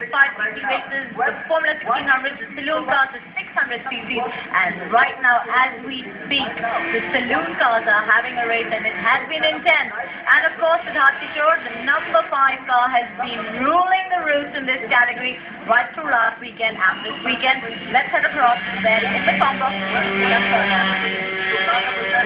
550 races, the Formula 1600, the Saloon cars, the 600 cc's, and right now, as we speak, the Saloon cars are having a race, and it has been intense. And of course, with Kishore, the number 5 car has been ruling the roost in this category right through last weekend and this weekend. Let's head across there in the Congo.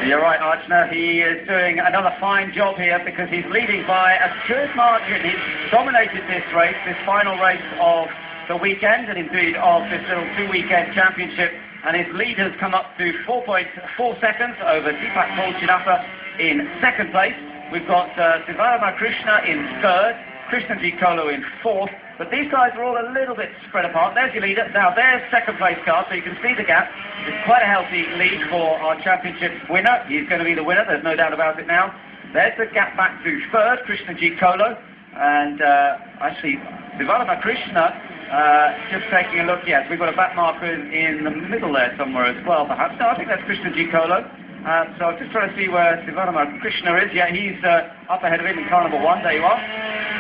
You're right, Archana. He is doing another fine job here because he's leading by a good margin. He's dominated this race, this final race of the weekend, and indeed of this little 2-weekend championship. And his lead has come up to 4.4 seconds over Deepak Polchinappa in second place. We've got Sivarama Krishna in third, Krishnaji Kolo in fourth. But these guys are all a little bit spread apart. There's your leader. Now there's second place car, so you can see the gap. It's quite a healthy lead for our championship winner. He's going to be the winner, there's no doubt about it now. There's the gap back to third, Krishnaji Kolo. And actually, Sivarama Krishna, just taking a look, yes, we've got a back marker in the middle there somewhere as well, perhaps. No, I think that's Krishnaji Kolo. So I'm just trying to see where Sivarama Krishna is. Yeah, he's up ahead of him in car number 1. There you are.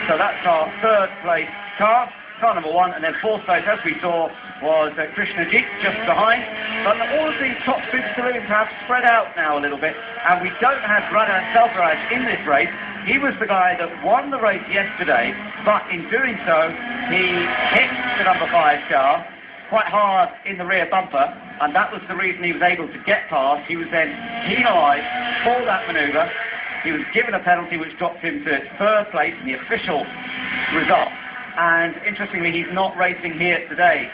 So that's our third place car number 1, and then fourth place, as we saw, was Krishnaji just behind. But all of these top super saloons have spread out now a little bit, and we don't have Radha Selvaraj in this race. He was the guy that won the race yesterday, but in doing so, he hit the number 5 car quite hard in the rear bumper, and that was the reason he was able to get past. He was then penalised for that manoeuvre. He was given a penalty which dropped him to third place in the official result. And interestingly, he's not racing here today,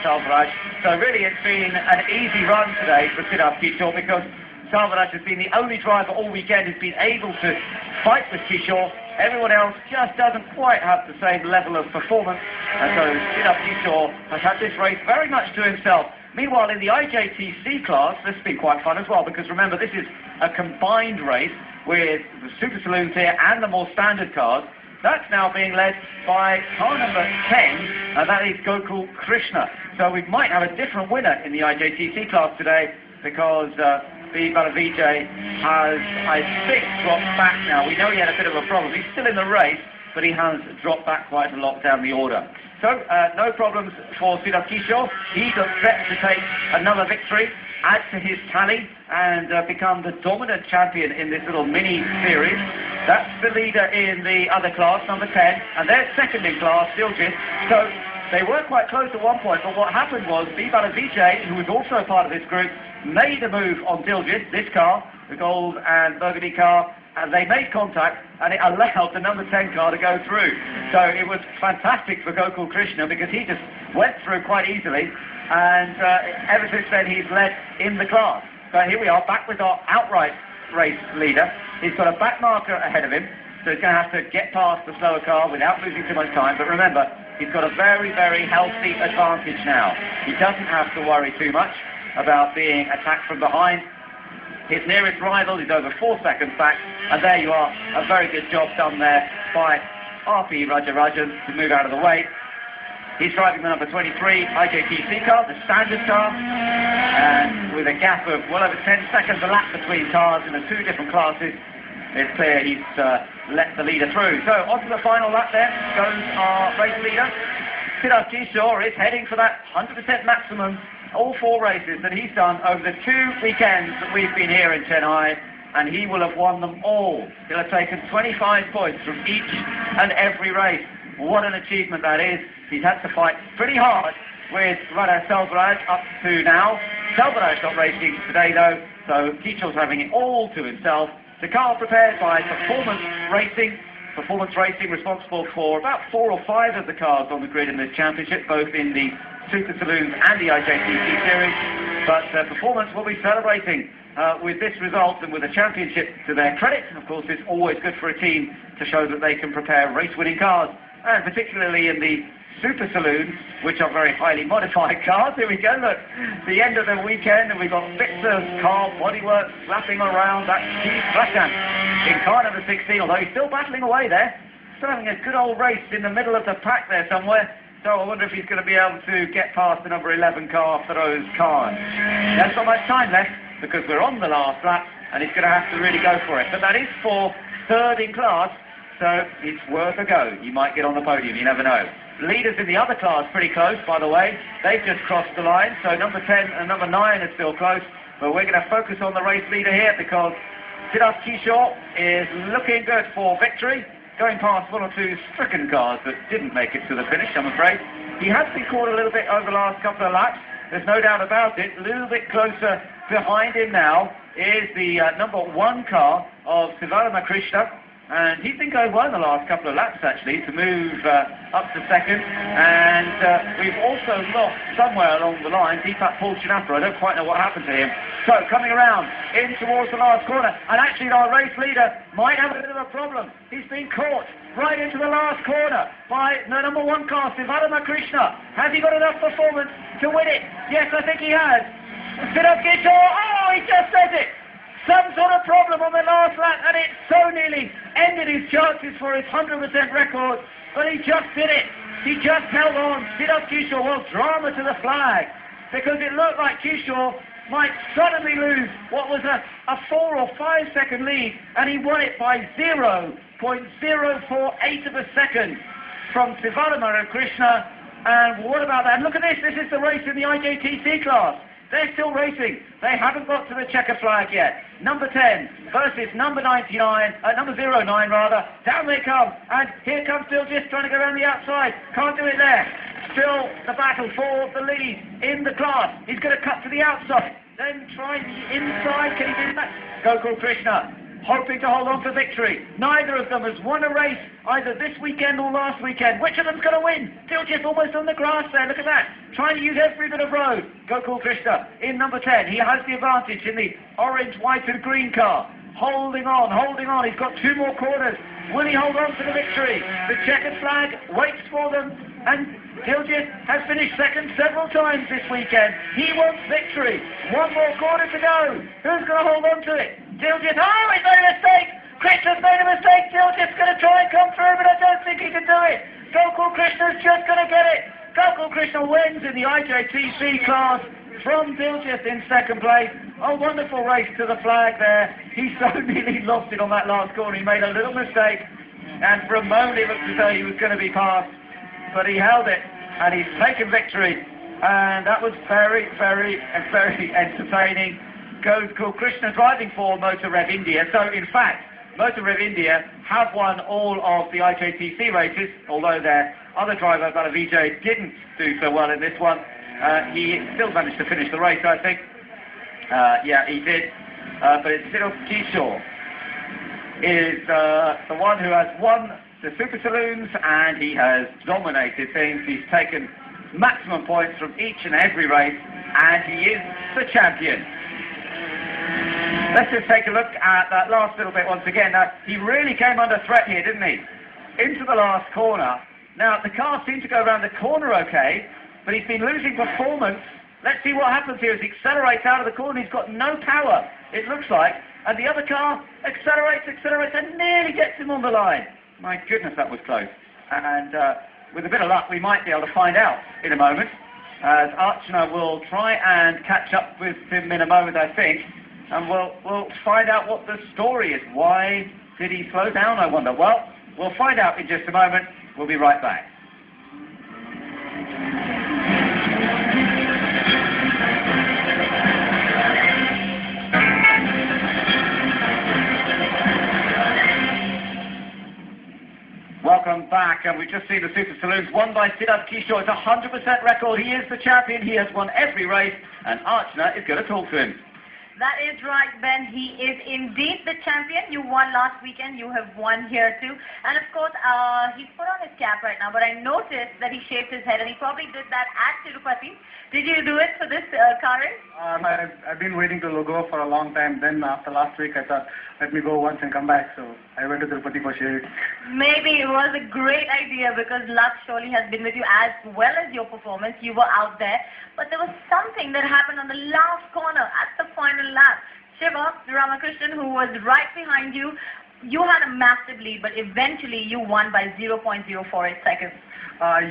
Salvaraj. So really it's been an easy run today for Siddharth Kishore, because Salvaraj has been the only driver all weekend who's been able to fight with Kishore. Everyone else just doesn't quite have the same level of performance. And so Siddharth Kishore has had this race very much to himself. Meanwhile, in the IJTC class, this has been quite fun as well, because remember, this is a combined race with the Super Saloons here and the more standard cars. That's now being led by car number 10, and that is Gokul Krishna. So we might have a different winner in the IJTC class today, because B. Balavijay has, I think, dropped back now. We know he had a bit of a problem. He's still in the race, but he has dropped back quite a lot down the order. So, no problems for Siddharth Kishore. He looks set to take another victory, add to his tally, and become the dominant champion in this little mini series. That's the leader in the other class, number 10, and they're second in class, Diljit. So they were quite close at one point, but what happened was B. Balavijay, who was also part of this group, made a move on Diljit, this car, the gold and burgundy car, and they made contact, and it allowed the number 10 car to go through. So it was fantastic for Gokul Krishna, because he just went through quite easily, and ever since then he's led in the class. So here we are, back with our outright race leader. He's got a back marker ahead of him, so he's going to have to get past the slower car without losing too much time. But remember, he's got a very, very healthy advantage now. He doesn't have to worry too much about being attacked from behind. His nearest rival is over 4 seconds back, and there you are, a very good job done there by RP Rajarajan to move out of the way. He's driving the number 23 IJTC car, the standard car, and with a gap of well over 10 seconds a lap between cars in the 2 different classes, it's clear he's let the leader through. So on to the final lap then goes our race leader. Siddharth Kishore is heading for that 100% maximum, all 4 races that he's done over the 2 weekends that we've been here in Chennai, and he will have won them all. He'll have taken 25 points from each and every race. What an achievement that is. He's had to fight pretty hard with Radha Selvaraj up to now. Selvaraj not racing today though, so Kishore's having it all to himself. The car prepared by Performance Racing, responsible for about 4 or 5 of the cars on the grid in this championship, both in the Super Saloons and the IJTC series. But Performance will be celebrating with this result and with a championship to their credit. Of course, it's always good for a team to show that they can prepare race-winning cars, and particularly in the Super Saloons, which are very highly modified cars. Here we go, look, the end of the weekend, and we've got bits of car bodywork slapping around. That's Keith Ratan in car number 16, although he's still battling away there. Still having a good old race in the middle of the pack there somewhere. So I wonder if he's going to be able to get past the number 11 car, Feroz Khan. There's not much time left, because we're on the last lap, and he's going to have to really go for it. But that is for third in class, so it's worth a go. You might get on the podium, you never know. leaders in the other class pretty close, by the way. They've just crossed the line, so number 10 and number 9 are still close. But we're going to focus on the race leader here because Siddharth Kishore is looking good for victory, going past one or two stricken cars that didn't make it to the finish, I'm afraid. He has been caught a little bit over the last couple of laps. There's no doubt about it. A little bit closer behind him now is the number 1 car of Sivaramakrishna. And he's been going well in the last couple of laps, actually, to move up to second. And we've also lost somewhere along the line Deepak Pulchinappa. I don't quite know what happened to him. So, coming around in towards the last corner. And actually, our race leader might have a bit of a problem. He's been caught right into the last corner by the number 1 car, Sivaramakrishna. Has he got enough performance to win it? Yes, I think he has. Siddharth Kishore, oh, he just says it. Some sort of problem on the last lap, and it so nearly ended his chances for his 100% record, but he just did it. He just held on. Siddharth Kishore, well, drama to the flag, because it looked like Kishore might suddenly lose what was a 4 or 5 second lead, and he won it by 0.048 of a second from Sivaramakrishna. And what about that? And look at this. This is the race in the IJTC class. They're still racing. They haven't got to the checker flag yet. Number 10 versus number 99, number 09 rather. Down they come. And here comes Diljit trying to go around the outside. Can't do it there. Still the battle for the lead in the class. He's going to cut to the outside. Then try the inside. Can he do that? Gokul Krishna hoping to hold on for victory. Neither of them has won a race either this weekend or last weekend. Which of them's going to win? Diljit almost on the grass there. Look at that. Trying to use every bit of road. Gokul Krishna in number 10. He has the advantage in the orange, white and green car. Holding on, holding on. He's got 2 more corners. Will he hold on to the victory? The checkered flag waits for them. And Diljit has finished second several times this weekend. He wants victory. 1 more corner to go. Who's going to hold on to it? Diljit, oh, he's made a mistake! Krishna's made a mistake! Diljit's going to try and come through, but I don't think he can do it! Gokul Krishna's just going to get it! Gokul Krishna wins in the IJTC class from Diljit in second place. A wonderful race to the flag there. He so nearly lost it on that last corner. He made a little mistake, and for a moment it looked as though he was going to be passed, but he held it, and he's taken victory. And that was very, very, very entertaining. Gokul Krishna driving for Motor Rev India. So in fact, Motor Rev India have won all of the IJTC races, although their other driver, Balavijay, didn't do so well in this one. He still managed to finish the race, I think. Yeah, he did. But it's Siddharth Kishore is the one who has won the Super Saloons, and he has dominated things. He's taken maximum points from each and every race, and he is the champion. Let's just take a look at that last little bit once again. He really came under threat here, didn't he? Into the last corner. Now, the car seemed to go around the corner okay, but he's been losing performance. Let's see what happens here as he accelerates out of the corner. He's got no power, it looks like. And the other car accelerates, and nearly gets him on the line. My goodness, that was close. And with a bit of luck, we might be able to find out in a moment, as Archana will try and catch up with him in a moment, I think. And we'll find out what the story is. Why did he slow down, I wonder? Well, we'll find out in just a moment. We'll be right back. Welcome back, and we've just seen the Super Saloons won by Siddharth Kishore. It's a 100% record. He is the champion. He has won every race, and Archana is going to talk to him. That is right, Ben. He is indeed the champion. You won last weekend. You have won here too. And of course, he's put on his cap right now, but I noticed that he shaved his head, and he probably did that at Tirupati. Did you do it for this car race? I've been waiting to go for a long time. Then after last week, I thought, let me go once and come back. So I went to Tirupati for shaving. Maybe it was a great idea, because luck surely has been with you as well as your performance. You were out there. But there was something that happened on the last corner at the final lap. Shiva Ramakrishnan, who was right behind you, you had a massive lead, but eventually you won by 0.048 seconds.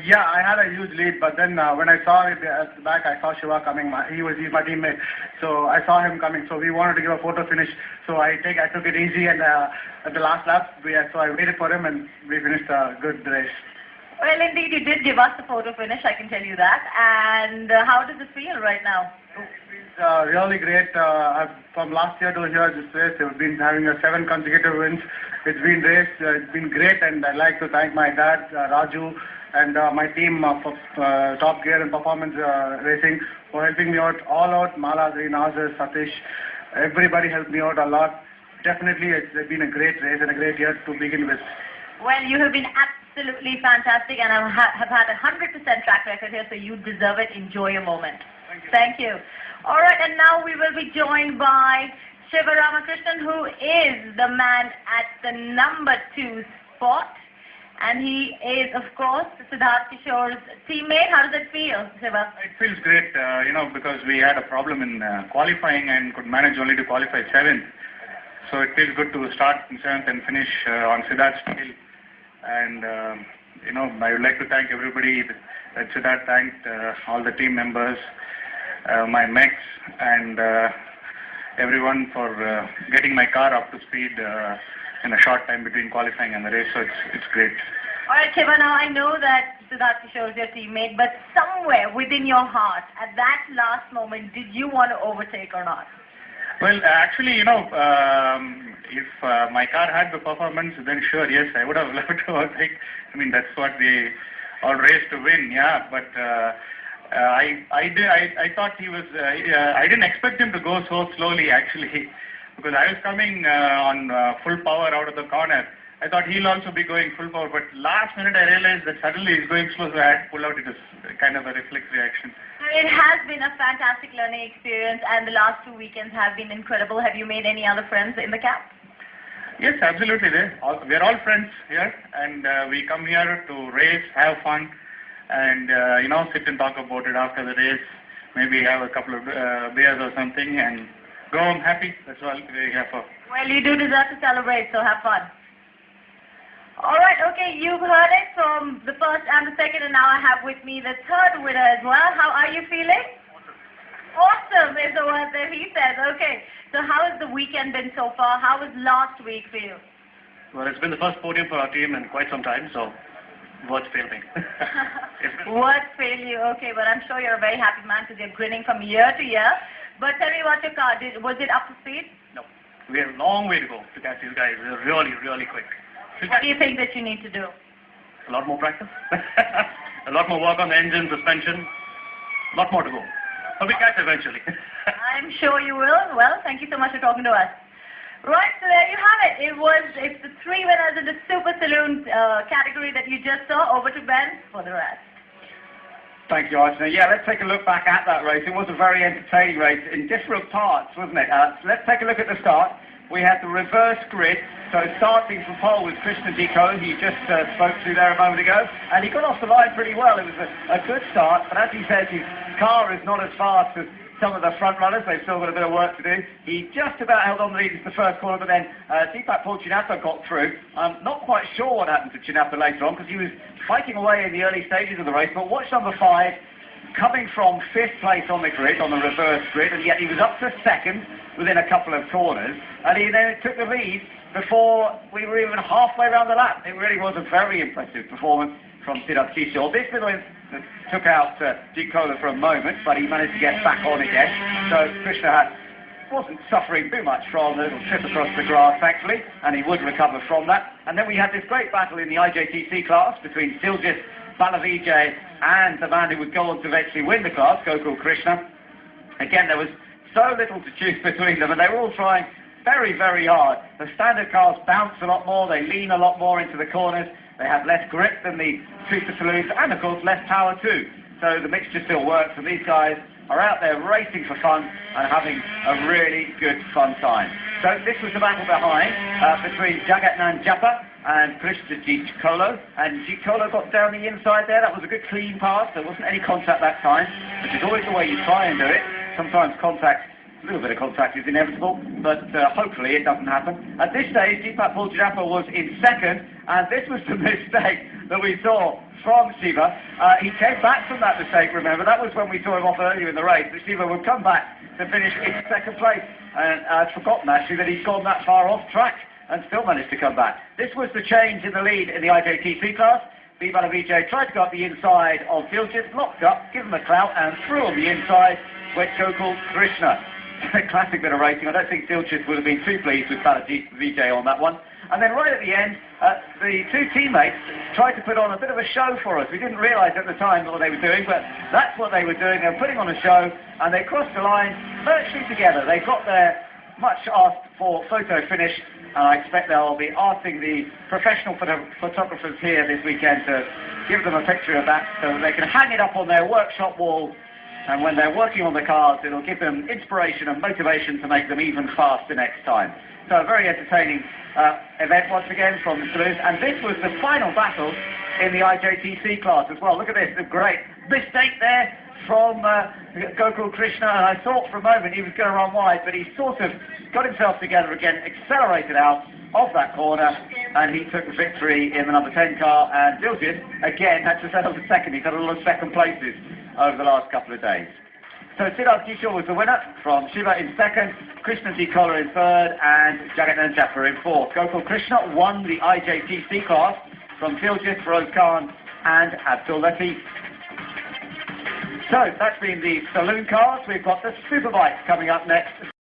Yeah, I had a huge lead, but then when I saw it at the back, I saw Shiva coming. He's my teammate, so I saw him coming. So we wanted to give a photo finish. So I took it easy, and at the last lap, so I waited for him, and we finished a good race. Well, indeed, you did give us the photo finish, I can tell you that. And how does it feel right now? It's really great. From last year to here, this race, we've been having 7 consecutive wins. It's been great, and I'd like to thank my dad, Raju, and my team for Top Gear and Performance Racing for helping me out all out. Mala, Nazar, Satish, everybody helped me out a lot. Definitely, it's been a great race and a great year to begin with. Well, you have been absolutely fantastic, and I have had 100% track record here, so you deserve it. Enjoy your moment. Thank you. All right, and now we will be joined by Shiva Ramakrishnan, who is the man at the number 2 spot. And he is, of course, Siddharth Kishore's teammate. How does it feel, Shiva? It feels great, because we had a problem in qualifying and could manage only to qualify 7th. So it feels good to start in 7th and finish on Siddharth's tail. And, I would like to thank everybody that Siddharth thanked, all the team members, my mechs, and everyone for getting my car up to speed in a short time between qualifying and the race. So it's great. All right, Shiva, now I know that Siddharth Kishore is your teammate, but somewhere within your heart, at that last moment, did you want to overtake or not? Well, actually, if my car had the performance, then sure, yes, I would have loved to overtake. I mean, that's what we all race to win, yeah. But I thought he was. I didn't expect him to go so slowly, actually, because I was coming on full power out of the corner. I thought he'll also be going full power, but last minute I realized that suddenly he's going slow, so I had to pull out. It was kind of a reflex reaction. It has been a fantastic learning experience, and the last 2 weekends have been incredible. Have you made any other friends in the camp? Yes, absolutely. We're all friends here, and we come here to race, have fun, and sit and talk about it after the race. Maybe have a couple of beers or something, and go home happy. That's all we're here for. Well, you do deserve to celebrate, so have fun. All right, okay, you've heard it from the first and the second, and now I have with me the third winner as well. How are you feeling? Awesome is the word that he says. Okay, so how has the weekend been so far? How was last week for you? Well, it's been the first podium for our team in quite some time, so words fail me. Words fail you, okay, but I'm sure you're a very happy man because you're grinning from year to year. But tell me about your car. Was it up to speed? No, we have a long way to go to catch these guys. They're really, really quick. What do you think that you need to do? A lot more practice, a lot more work on the engine, suspension, a lot more to go. But we catch eventually. I'm sure you will. Well, thank you so much for talking to us. Right, so there you have it. It's the 3 winners in the Super Saloon category that you just saw. Over to Ben for the rest. Thank you, Archana. Yeah, let's take a look back at that race. It was a very entertaining race in different parts, wasn't it? So let's take a look at the start. We had the reverse grid, so starting from pole was Krishna Diko, who you just spoke to there a moment ago, and he got off the line pretty well. It was a good start, but as he says, his car is not as fast as some of the front runners. They've still got a bit of work to do. He just about held on the lead into the first corner, but then Deepak Chinappa got through. I'm not quite sure what happened to Chinappa later on, because he was fighting away in the early stages of the race, but watch number 5, coming from 5th place on the grid, on the reverse grid, and yet he was up to 2nd within a couple of corners, and he then took the lead before we were even halfway around the lap. It really was a very impressive performance from Siddharth Kishore. This little incident took out Deep Cola for a moment, but he managed to get back on again. So Krishna wasn't suffering too much from the little trip across the grass, thankfully, and he would recover from that. And then we had this great battle in the IJTC class between Siljit Balavijay and the man who would go on to eventually win the class, Gokul Krishna. Again, there was so little to choose between them, and they were all trying very, very hard. The standard cars bounce a lot more, they lean a lot more into the corners, they have less grip than the Super Saloons, and of course less power too. So the mixture still works, and these guys are out there racing for fun and having a really good fun time. So this was the battle behind between Jagatnan Japa and Krishna Jikolo, and Jikolo got down the inside there. That was a good clean pass. There wasn't any contact that time, which is always the way you try and do it. Sometimes contact, a little bit of contact is inevitable, but hopefully it doesn't happen. At this stage, Deepak Chinappa was in 2nd, and this was the mistake that we saw from Shiva. He came back from that mistake, remember. That was when we saw him off earlier in the race, that Shiva would come back to finish in 2nd place. And I'd forgotten actually that he'd gone that far off track and still managed to come back. This was the change in the lead in the IJTC class. Bala Vijay tried to go up the inside of Diljit, locked up, give him a clout, and through on the inside went Gokul Krishna. A classic bit of racing. I don't think Diljit would have been too pleased with Bala Vijay on that one. And then right at the end, the two teammates tried to put on a bit of a show for us. We didn't realise at the time what they were doing, but that's what they were doing. They were putting on a show, and they crossed the line virtually together. They got their much asked for photo finish, and I expect they'll be asking the professional photographers here this weekend to give them a picture of that so that they can hang it up on their workshop wall, and when they're working on the cars it'll give them inspiration and motivation to make them even faster next time. So a very entertaining event once again from the Saloon, and this was the final battle in the IJTC class as well. Look at this, a great mistake there from Gokul Krishna, and I thought for a moment he was going to run wide, but he sort of got himself together again, accelerated out of that corner, and he took the victory in the number 10 car. And Diljit again had to settle for second. He's had a lot of second places over the last couple of days. So Siddharth Kishore was the winner, from Shiva in second, Krishna D. Koller in third, and Jagannath Jaffer in fourth. Gokul Krishna won the IJTC class from Diljit, Feroz Khan and Abdul Latif. So that's been the Saloon cars. We've got the Superbikes coming up next.